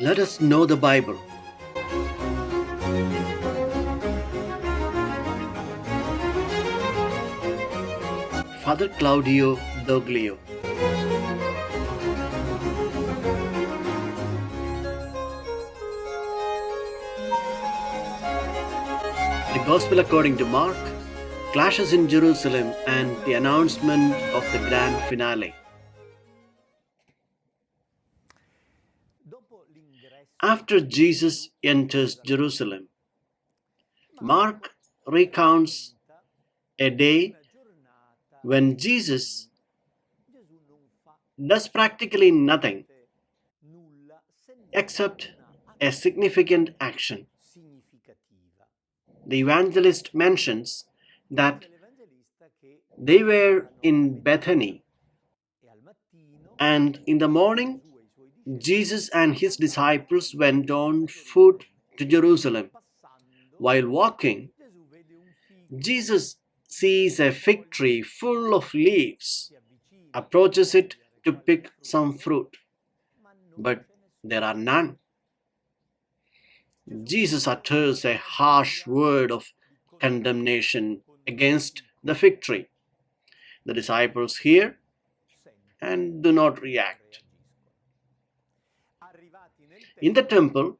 Let us know the Bible. Father Claudio Doglio. The Gospel according to Mark, clashes in Jerusalem and the announcement of the grand finale. After Jesus enters Jerusalem, Mark recounts a day when Jesus does practically nothing except a significant action. The evangelist mentions that they were in Bethany, and in the morning, Jesus and his disciples went on foot to Jerusalem. While walking, Jesus sees a fig tree full of leaves, approaches it to pick some fruit, but there are none. Jesus utters a harsh word of condemnation against the fig tree. The disciples hear and do not react. In the temple,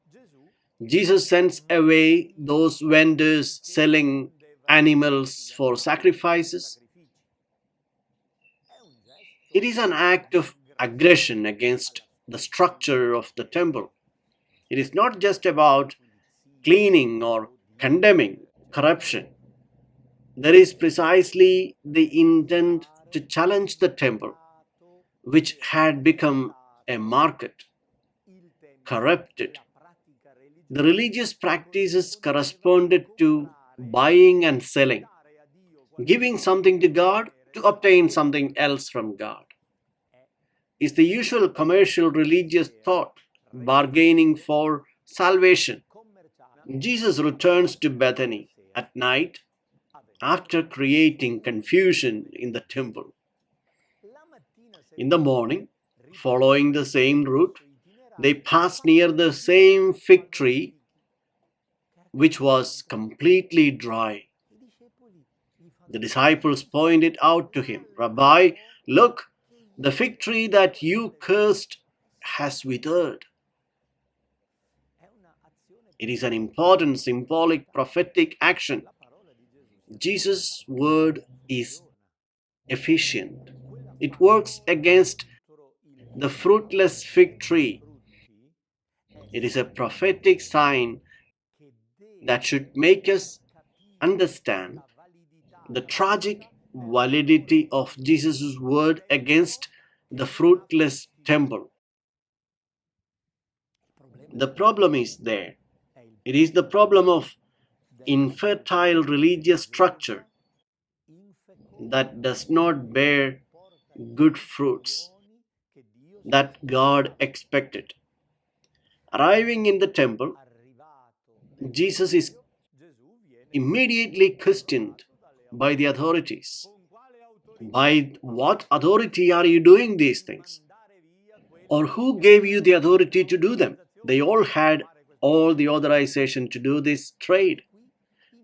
Jesus sends away those vendors selling animals for sacrifices. It is an act of aggression against the structure of the temple. It is not just about cleaning or condemning corruption. There is precisely the intent to challenge the temple, which had become a market, corrupted. The religious practices corresponded to buying and selling, giving something to God to obtain something else from God. It's the usual commercial religious thought, bargaining for salvation. Jesus returns to Bethany at night after creating confusion in the temple. In the morning, following the same route, they passed near the same fig tree, which was completely dry. The disciples pointed out to him, "Rabbi, look, the fig tree that you cursed has withered." It is an important symbolic prophetic action. Jesus' word is efficient. It works against the fruitless fig tree. It is a prophetic sign that should make us understand the tragic validity of Jesus' word against the fruitless temple. The problem is there. It is the problem of infertile religious structure that does not bear good fruits that God expected. Arriving in the temple, Jesus is immediately questioned by the authorities. By what authority are you doing these things? Or who gave you the authority to do them? They all had all the authorization to do this trade.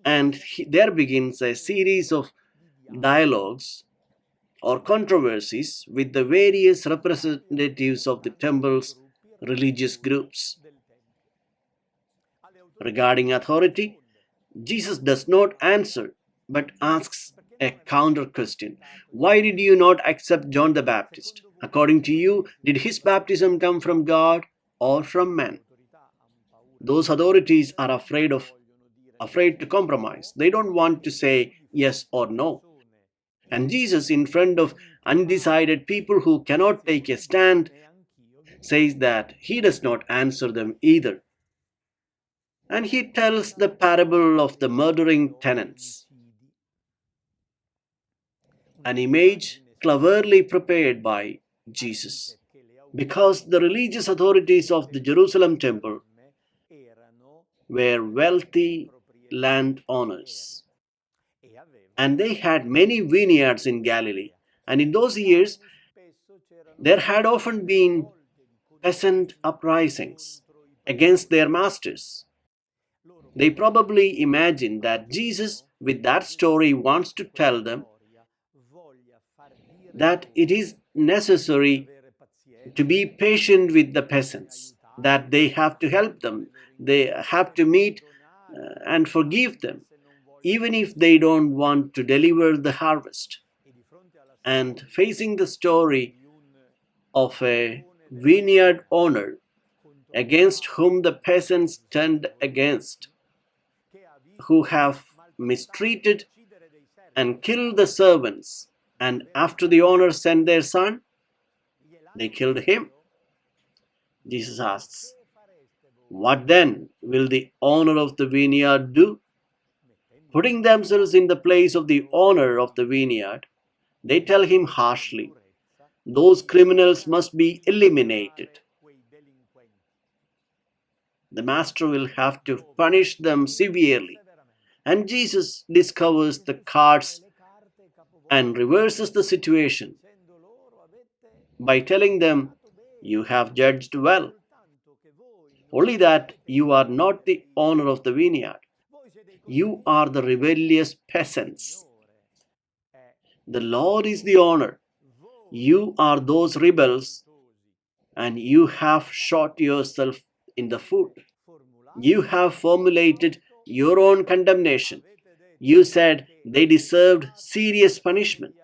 And there begins a series of dialogues or controversies with the various representatives of the temple's religious groups. Regarding authority, Jesus does not answer but asks a counter question. Why did you not accept John the Baptist? According to you, did his baptism come from God or from men? Those authorities are afraid to compromise. They don't want to say yes or no. And Jesus, in front of undecided people who cannot take a stand, says that he does not answer them either. And he tells the parable of the murdering tenants, an image cleverly prepared by Jesus, because the religious authorities of the Jerusalem temple were wealthy landowners, and they had many vineyards in Galilee. And in those years, there had often been peasant uprisings. against their masters. They probably imagine that Jesus, with that story, wants to tell them that it is necessary to be patient with the peasants, that they have to help them, they have to meet and forgive them, even if they don't want to deliver the harvest. And facing the story of a vineyard owner against whom the peasants turned against, who have mistreated and killed the servants, and after the owner sent their son, they killed him. Jesus asks, what then will the owner of the vineyard do? Putting themselves in the place of the owner of the vineyard, they tell him harshly, those criminals must be eliminated. The master will have to punish them severely. And Jesus discovers the cards and reverses the situation by telling them, you have judged well, only that you are not the owner of the vineyard. You are the rebellious peasants. The Lord is the owner. You are those rebels, and you have shot yourself in the foot. You have formulated your own condemnation. You said they deserved serious punishment.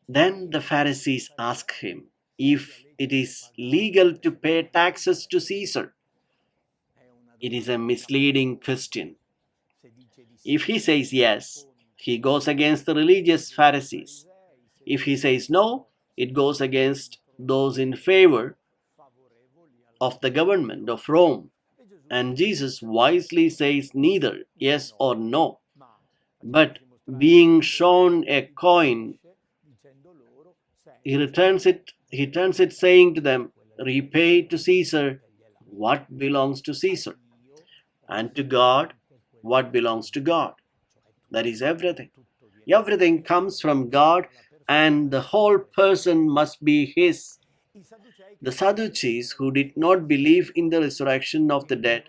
Then the Pharisees ask him if it is legal to pay taxes to Caesar. It is a misleading question. If he says yes, he goes against the religious Pharisees. If he says no, it goes against those in favor of the government of Rome. And Jesus wisely says neither yes or no, but being shown a coin, he turns it saying to them, repay to Caesar what belongs to Caesar, and to God what belongs to God. That is everything. Everything comes from God, and the whole person must be His. The Sadducees, who did not believe in the resurrection of the dead,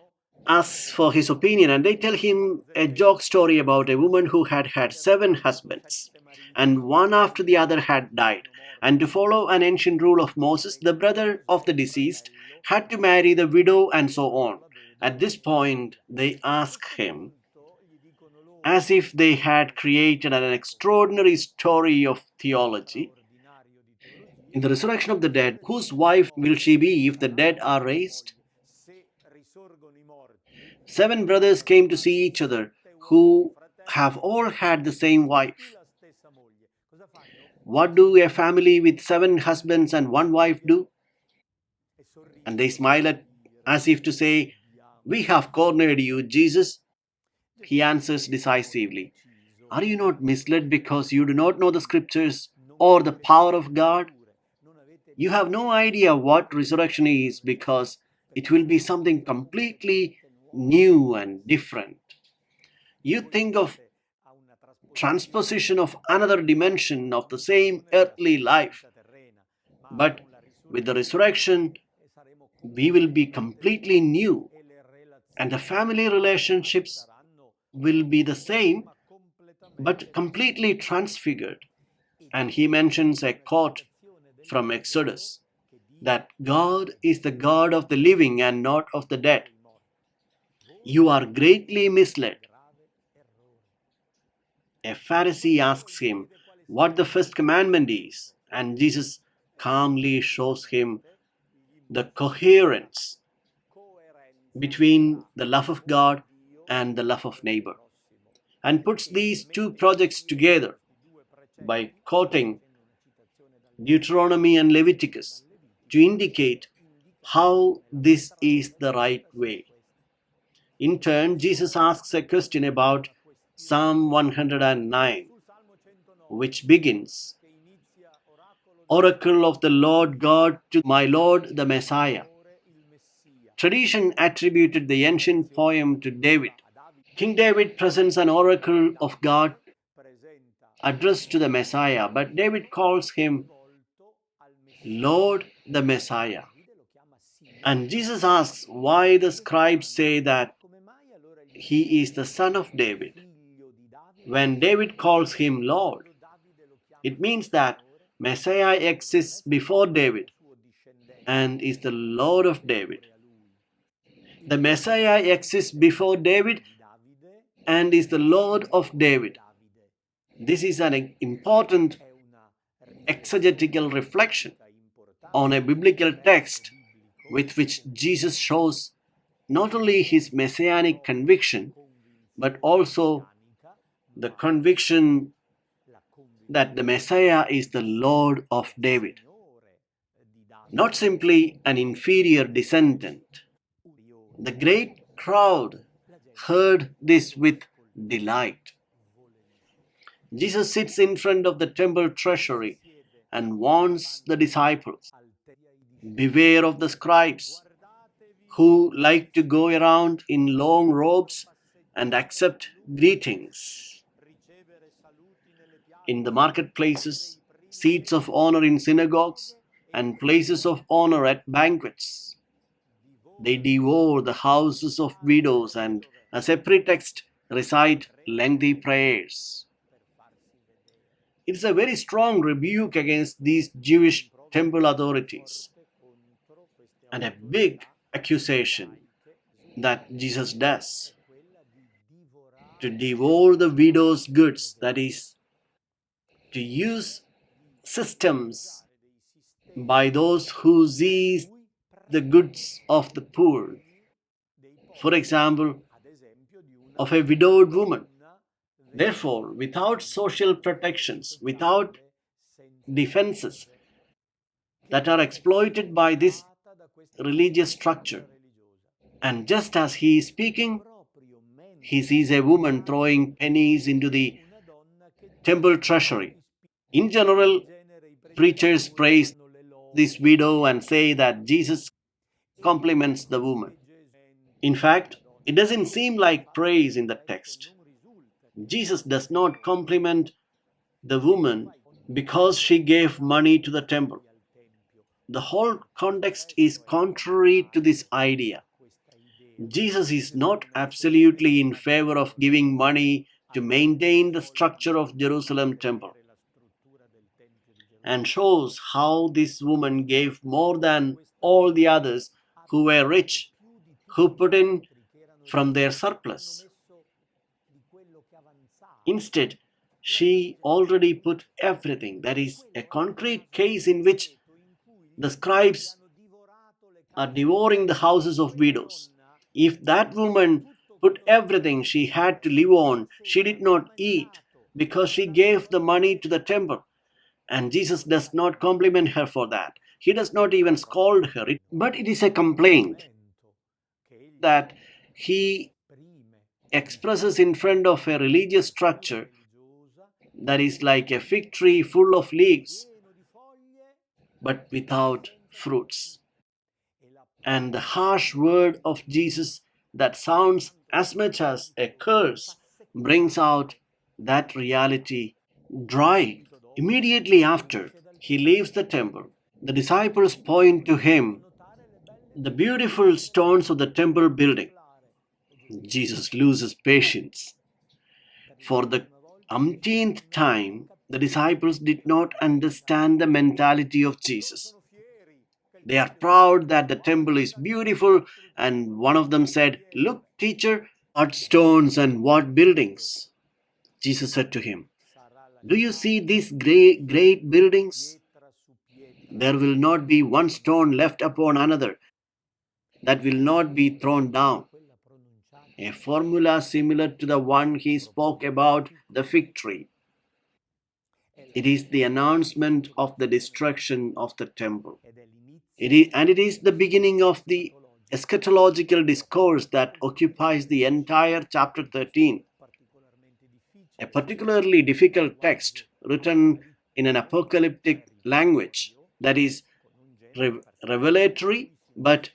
ask for his opinion, and they tell him a joke story about a woman who had had 7 husbands, and one after the other had died. And to follow an ancient rule of Moses, the brother of the deceased had to marry the widow, and so on. At this point, they ask him, as if they had created an extraordinary story of theology, in the resurrection of the dead, whose wife will she be if the dead are raised? 7 brothers came to see each other, who have all had the same wife. What do a family with 7 husbands and 1 wife do? And they smile as if to say, we have cornered you, Jesus. He answers decisively, are you not misled because you do not know the scriptures or the power of God? You have no idea what resurrection is, because it will be something completely new and different. You think of transposition of another dimension of the same earthly life, but with the resurrection, we will be completely new, and the family relationships will be the same, but completely transfigured. And he mentions a quote from Exodus, that God is the God of the living and not of the dead. You are greatly misled. A Pharisee asks him what the first commandment is, and Jesus calmly shows him the coherence between the love of God and the love of neighbor, and puts these 2 projects together by quoting Deuteronomy and Leviticus to indicate how this is the right way. In turn, Jesus asks a question about Psalm 109, which begins, Oracle of the Lord God to my Lord the Messiah. Tradition attributed the ancient poem to David. King David presents an oracle of God addressed to the Messiah, but David calls him Lord the Messiah. And Jesus asks why the scribes say that he is the son of David. When David calls him Lord, it means that Messiah exists before David and is the Lord of David. The Messiah exists before David and is the Lord of David. This is an important exegetical reflection on a biblical text with which Jesus shows not only his messianic conviction, but also the conviction that the Messiah is the Lord of David, not simply an inferior descendant. The great crowd heard this with delight. Jesus sits in front of the temple treasury and warns the disciples, beware of the scribes who like to go around in long robes and accept greetings in the marketplaces, seats of honor in synagogues, and places of honor at banquets. They devour the houses of widows and, as a pretext, recite lengthy prayers. It's a very strong rebuke against these Jewish temple authorities and a big accusation that Jesus does to devour the widow's goods, that is, to use systems by those who seize the goods of the poor. For example, of a widowed woman. Therefore, without social protections, without defenses that are exploited by this religious structure, and just as he is speaking, he sees a woman throwing pennies into the temple treasury. In general, preachers praise this widow and say that Jesus compliments the woman. In fact, it doesn't seem like praise in the text. Jesus does not compliment the woman because she gave money to the temple. The whole context is contrary to this idea. Jesus is not absolutely in favor of giving money to maintain the structure of Jerusalem temple, and shows how this woman gave more than all the others who were rich, who put in from their surplus. Instead, she already put everything. That is a concrete case in which the scribes are devouring the houses of widows. If that woman put everything she had to live on, she did not eat because she gave the money to the temple. And Jesus does not compliment her for that. He does not even scold her. But it is a complaint that he expresses in front of a religious structure that is like a fig tree full of leaves but without fruits. And the harsh word of Jesus that sounds as much as a curse brings out that reality dry. Immediately after he leaves the temple, the disciples point to him the beautiful stones of the temple building. Jesus loses patience. For the umpteenth time, the disciples did not understand the mentality of Jesus. They are proud that the temple is beautiful, and one of them said, "Look, teacher, what stones and what buildings." Jesus said to him, "Do you see these great buildings? There will not be one stone left upon another that will not be thrown down." A formula similar to the one he spoke about the fig tree. It is the announcement of the destruction of the temple. It is the beginning of the eschatological discourse that occupies the entire chapter 13. A particularly difficult text written in an apocalyptic language that is revelatory but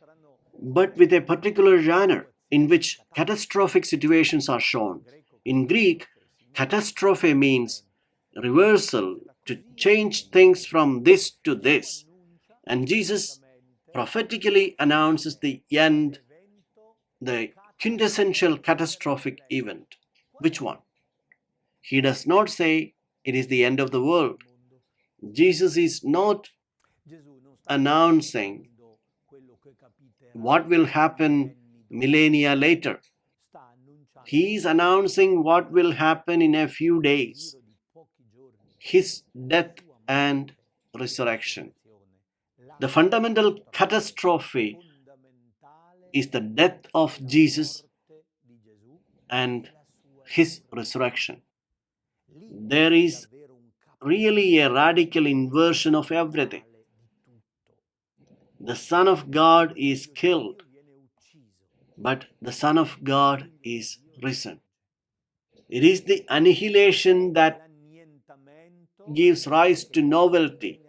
with a particular genre in which catastrophic situations are shown. In Greek, catastrophe means reversal, to change things from this to this. And Jesus prophetically announces the end, the quintessential catastrophic event. Which one? He does not say it is the end of the world. Jesus is not announcing what will happen millennia later. He is announcing what will happen in a few days, his death and resurrection. The fundamental catastrophe is the death of Jesus and his resurrection. There is really a radical inversion of everything. The Son of God is killed, but the Son of God is risen. It is the annihilation that gives rise to novelty.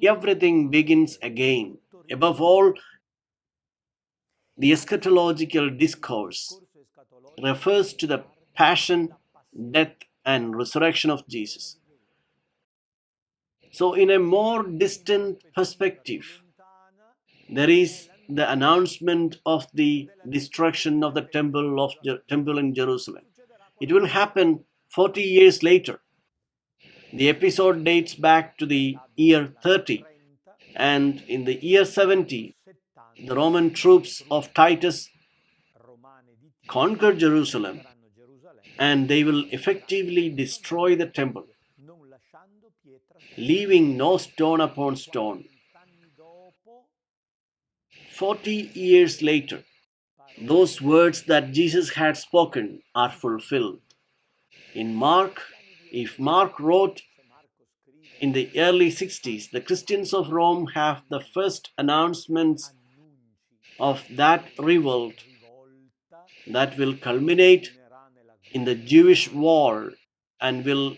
Everything begins again. Above all, the eschatological discourse refers to the passion, death, and resurrection of Jesus. So, in a more distant perspective, there is the announcement of the destruction of the temple in Jerusalem. It will happen 40 years later. The episode dates back to the year 30, and in the year 70, the Roman troops of Titus conquer Jerusalem, and they will effectively destroy the temple, leaving no stone upon stone. 40 years later, those words that Jesus had spoken are fulfilled. In Mark, if Mark wrote in the early 60s, the Christians of Rome have the first announcements of that revolt that will culminate in the Jewish war and will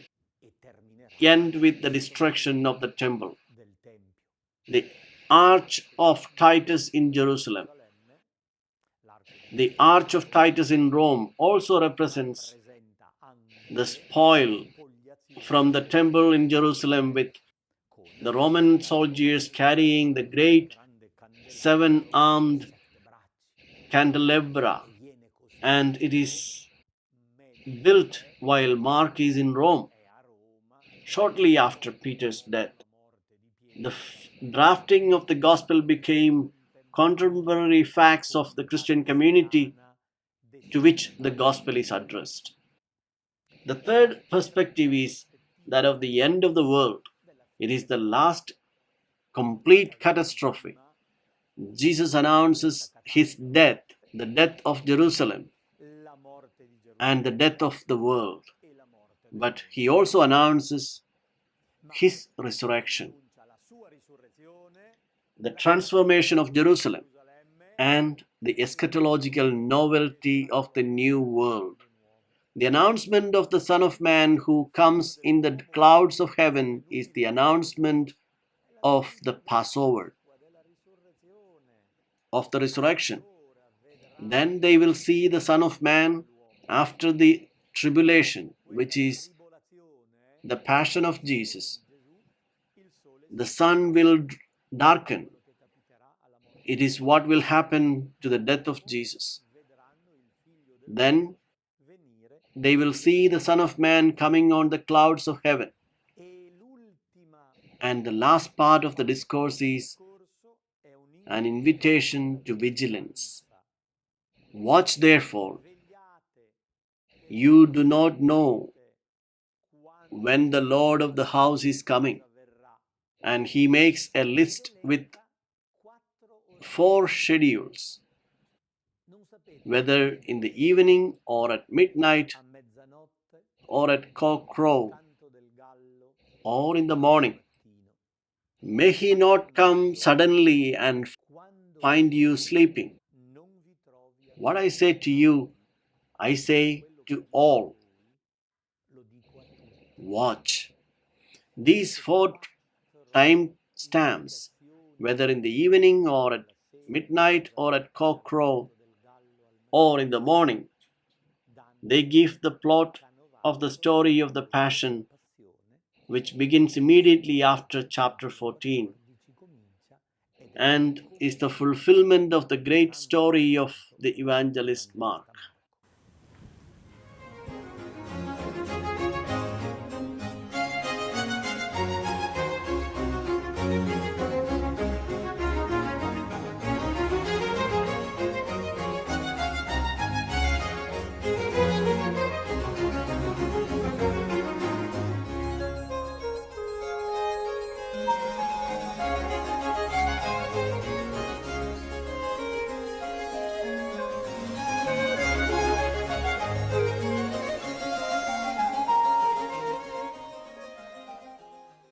end with the destruction of the temple. The Arch of Titus in Jerusalem, the Arch of Titus in Rome also represents the spoil from the temple in Jerusalem, with the Roman soldiers carrying the great seven-armed candelabra, and it is built while Mark is in Rome, shortly after Peter's death. The drafting of the gospel became contemporary facts of the Christian community to which the gospel is addressed. The third perspective is that of the end of the world. It is the last complete catastrophe. Jesus announces his death, the death of Jerusalem, and the death of the world. But he also announces his resurrection, the transformation of Jerusalem, and the eschatological novelty of the new world. The announcement of the Son of Man who comes in the clouds of heaven is the announcement of the Passover, of the resurrection. Then they will see the Son of Man after the tribulation, which is the passion of Jesus. The sun will darken. It is what will happen to the death of Jesus. Then they will see the Son of Man coming on the clouds of heaven. And the last part of the discourse is an invitation to vigilance. Watch therefore. You do not know when the Lord of the house is coming. And he makes a list with 4 schedules, whether in the evening or at midnight or at cockcrow or in the morning. May he not come suddenly and find you sleeping. What I say to you, I say to all, watch. These 4 time stamps, whether in the evening or at midnight or at cockcrow or in the morning, they give the plot of the story of the Passion, which begins immediately after chapter 14. and is the fulfillment of the great story of the evangelist Mark.